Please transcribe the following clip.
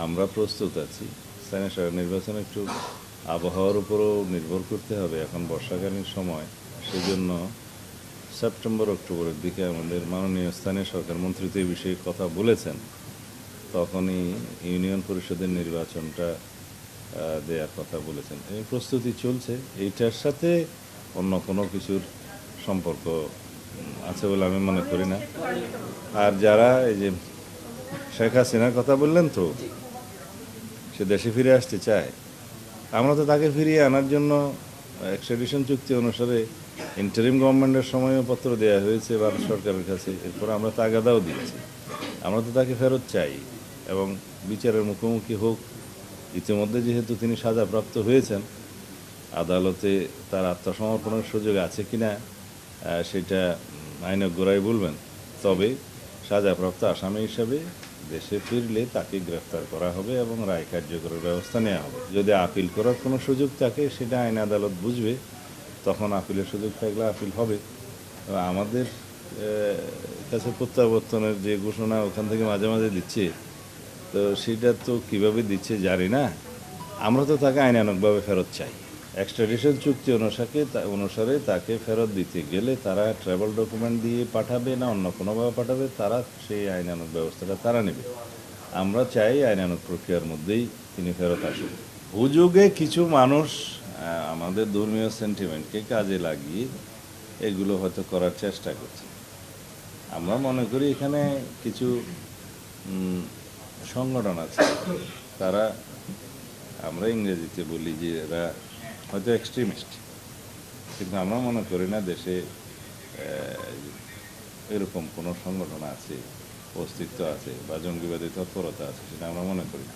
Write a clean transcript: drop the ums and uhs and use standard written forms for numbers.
আমরা প্রস্তুত আছি। স্থানীয় সরকার নির্বাচন একটু আবহাওয়ার উপরও নির্ভর করতে হবে, এখন বর্ষাকালীন সময়। সেজন্য সেপ্টেম্বর অক্টোবরের দিকে আমাদের মাননীয় স্থানীয় সরকার মন্ত্রী তো এই বিষয়ে কথা বলেছেন, তখনই ইউনিয়ন পরিষদের নির্বাচনটা দেওয়ার কথা বলেছেন। এই প্রস্তুতি চলছে। এইটার সাথে অন্য কোনো কিছুর সম্পর্ক আছে বলে আমি মনে করি না। আর যারা এই যে শেখ হাসিনার কথা বললেন, তো সে দেশে ফিরে আসতে চায়, আমরা তো তাকে ফিরিয়ে আনার জন্য এক্সট্রাডিশন চুক্তি অনুসারে ইন্টারিম গভর্নমেন্টের সময়ও পত্র দেওয়া হয়েছে ভারত সরকারের কাছে। এরপর আমরা তাগাদাও দিয়েছি। আমরা তো তাকে ফেরত চাই এবং বিচারের মুখোমুখি হোক। ইতিমধ্যে যেহেতু তিনি সাজাপ্রাপ্ত হয়েছেন, আদালতে তার আত্মসমর্পণের সুযোগ আছে কিনা সেটা আইনজ্ঞরাই বলবেন। তবে সাজাপ্রাপ্ত আসামি হিসাবে দেশে ফিরলে তাকে গ্রেফতার করা হবে এবং রায় কার্যকরের ব্যবস্থা নেওয়া হবে। যদি আপিল করার কোনো সুযোগ থাকে সেটা আইন আদালত বুঝবে, তখন আপিলের সুযোগ থাকলে আপিল হবে। আমাদের কাছে প্রত্যাবর্তনের যে ঘোষণা ওখান থেকে মাঝে মাঝে দিচ্ছে, তো সেটা তো কীভাবে দিচ্ছে জানি না। আমরা তো তাকে আইনানুগভাবে ফেরত চাই। এক্সট্রাডিশন চুক্তি অনুসারে তাকে ফেরত দিতে গেলে তারা ট্রাভেল ডকুমেন্ট দিয়ে পাঠাবে না অন্য কোনোভাবে পাঠাবে, তারা সেই আইনানুগ ব্যবস্থাটা তারা নেবে। আমরা চাই আইনানুগ প্রক্রিয়ার মধ্যেই তিনি ফেরত আসুন। হুজুগে কিছু মানুষ আমাদের ধর্মীয় সেন্টিমেন্টকে কাজে লাগিয়ে এগুলো হয়তো করার চেষ্টা করছে। আমরা মনে করি এখানে কিছু সংগঠন আছে, তারা, আমরা ইংরেজিতে বলি যে এরা হয়তো এক্সট্রিমিস্ট, কিন্তু আমরা মনে করি না দেশে এরকম কোনো সংগঠন আছে, অস্তিত্ব আছে বা জঙ্গিবাদী তৎপরতা আছে, সেটা আমরা মনে করি না।